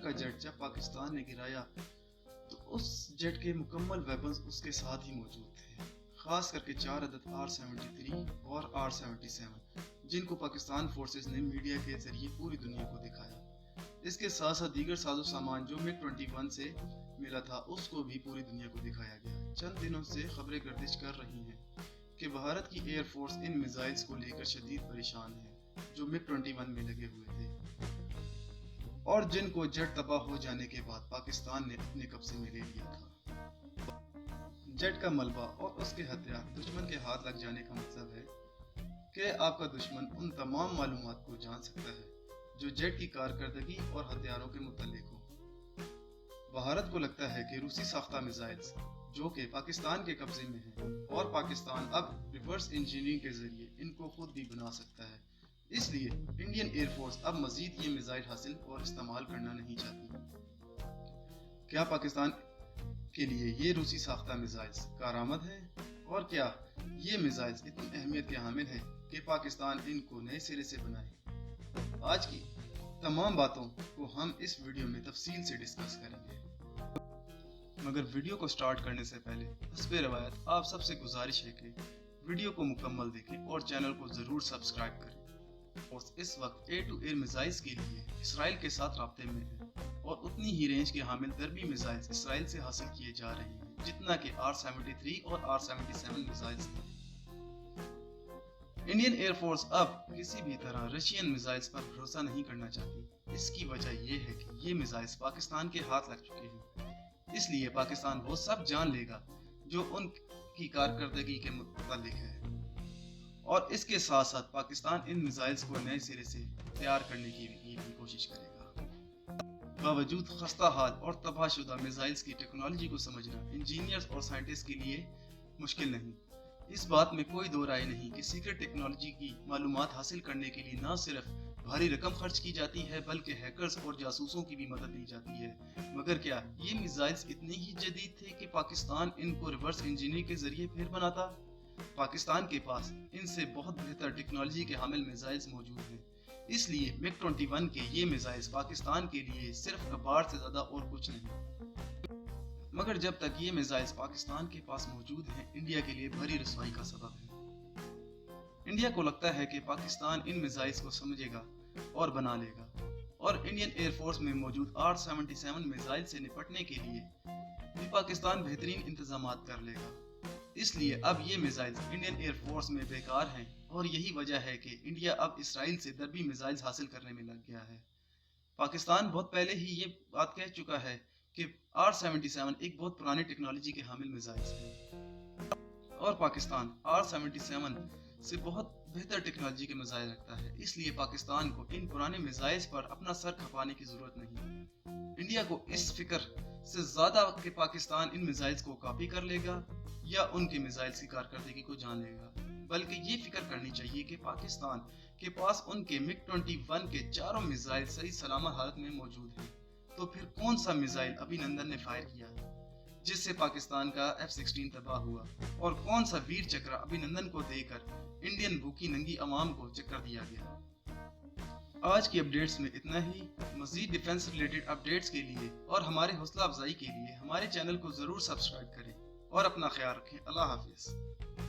का जेट जब पाकिस्तान ने गिराया तो उस जेट के मुकम्मल वेपन्स उसके साथ ही मौजूद थे, खास करके 4 अदद R-73 और R-77 जिनको पाकिस्तान फोर्सेस ने मीडिया के जरिए पूरी दुनिया को दिखाया। इसके साथ साथ दीगर साजो सामान जो MiG-21 से मिला था उसको भी पूरी दुनिया को दिखाया गया। चंद दिनों से खबरें गर्दिश कर रही हैं कि भारत की एयरफोर्स इन मिसाइल्स को लेकर शदीद परेशान है जो MiG-21 में लगे हुए थे और जिनको जेट तबाह हो जाने के बाद पाकिस्तान ने अपने कब्जे में ले लिया था। जेट का मलबा और उसके हथियार दुश्मन के हाथ लग जाने का मतलब है कि आपका दुश्मन उन तमाम मालूमात को जान सकता है जो जेट की कारकर्दगी और हथियारों के मुतालिक हो। भारत को लगता है कि रूसी साख्ता मिसाइल्स जो कि पाकिस्तान के कब्जे में हैं और पाकिस्तान अब रिवर्स इंजीनियरिंग के जरिए इनको खुद भी बना सकता है, इसलिए इंडियन एयरफोर्स अब मजीद ये मिसाइल हासिल और इस्तेमाल करना नहीं चाहती। क्या पाकिस्तान के लिए ये रूसी साख्ता मिसाइल्स कारआमद हैं और क्या ये मिसाइल्स इतनी अहमियत के हामिल हैं कि पाकिस्तान इनको नए सिरे से बनाए? आज की तमाम बातों को हम इस वीडियो में तफसील से डिस्कस करेंगे, मगर वीडियो को स्टार्ट करने से पहले हस्बे रवायत आप सबसे गुजारिश है कि वीडियो को मुकम्मल देखें और चैनल को जरूर सब्सक्राइब करें। और इस वक्त एयर टू एयर मिसाइल्स के लिए इसराइल के साथ राब्ते में है और उतनी ही रेंज के हामिल दरबी मिसाइल्स इसराइल से हासिल किए जा रहे हैं जितना कि R-73 और R-77 मिसाइल्स थे। इंडियन एयरफोर्स अब किसी भी तरह रशियन मिसाइल्स पर भरोसा नहीं करना चाहती। इसकी वजह यह है कि ये मिसाइल्स पाकिस्तान के हाथ लग चुके हैं, इसलिए पाकिस्तान वो सब जान लेगा जो उनकी कारकर्दगी के मुतालिक है और इसके साथ साथ पाकिस्तान इन मिसाइल्स को नए सिरे से तैयार करने की भी कोशिश करेगा। बावजूद खस्ता हाल और तबाहशुदा मिसाइल्स की टेक्नोलॉजी को समझना इंजीनियर्स और साइंटिस्ट के लिए मुश्किल नहीं। इस बात में कोई दो राय नहीं कि सीक्रेट टेक्नोलॉजी की मालूमात हासिल करने के लिए न सिर्फ भारी रकम खर्च की जाती है बल्कि हैकर्स और जासूसों की भी मदद ली जाती है। मगर क्या ये मिसाइल्स इतने ही जदीद थे कि पाकिस्तान इनको रिवर्स इंजीनियरिंग के जरिए फिर बनाता? पाकिस्तान के पास इनसे बहुत बेहतर टेक्नोलॉजी के हामिल मिसाइल्स मौजूद हैं, इसलिए MiG-21 के ये मिसाइल्स पाकिस्तान के लिए सिर्फ कबाड़ से ज्यादा और कुछ नहीं। मगर जब तक ये मिसाइल्स पाकिस्तान के पास मौजूद हैं, इंडिया के लिए भारी रसवाई का सबब है। इंडिया को लगता है कि पाकिस्तान इन मिसाइल्स को समझेगा और बना लेगा और इंडियन एयरफोर्स में मौजूद R-77 मिसाइल से निपटने के लिए भी पाकिस्तान बेहतरीन इंतजाम कर लेगा। इसलिए अब ये मिसाइल्स इंडियन एयरफोर्स में बेकार हैं और यही वजह है कि इंडिया अब इसराइल से दरबी मिसाइल्स हासिल करने में लग गया है। पाकिस्तान बहुत पहले ही ये बात कह चुका है कि R-77 एक बहुत पुरानी टेक्नोलॉजी के हामिल मिसाइल्स हैं और पाकिस्तान R-77 से बहुत बेहतर टेक्नोलॉजी के मिसाइल रखता है, इसलिए पाकिस्तान को इन पुराने मिसाइल्स पर अपना सर खपाने की जरूरत नहीं। इंडिया को इस फिक्र से ज्यादा कि पाकिस्तान इन मिसाइल्स को कॉपी कर लेगा या उनके मिसाइल्स की कारकर्दगी को जान लेगा, बल्कि ये फिक्र करनी चाहिए कि पाकिस्तान के पास उनके MiG-21 के चारों मिसाइल सही सलामत हालत में मौजूद हैं। तो फिर कौन सा मिसाइल अभिनंदन ने फायर किया जिससे पाकिस्तान का F-16 तबाह हुआ और कौन सा वीर चक्र अभिनंदन को देकर इंडियन भूखी नंगी अवाम को चक्कर दिया गया। आज की अपडेट्स में इतना ही। मजीद डिफेंस रिलेटेड अपडेट्स के लिए और हमारे हौसला अफजाई के लिए हमारे चैनल को जरूर सब्सक्राइब करें और अपना ख्याल रखें। अल्लाह हाफिज।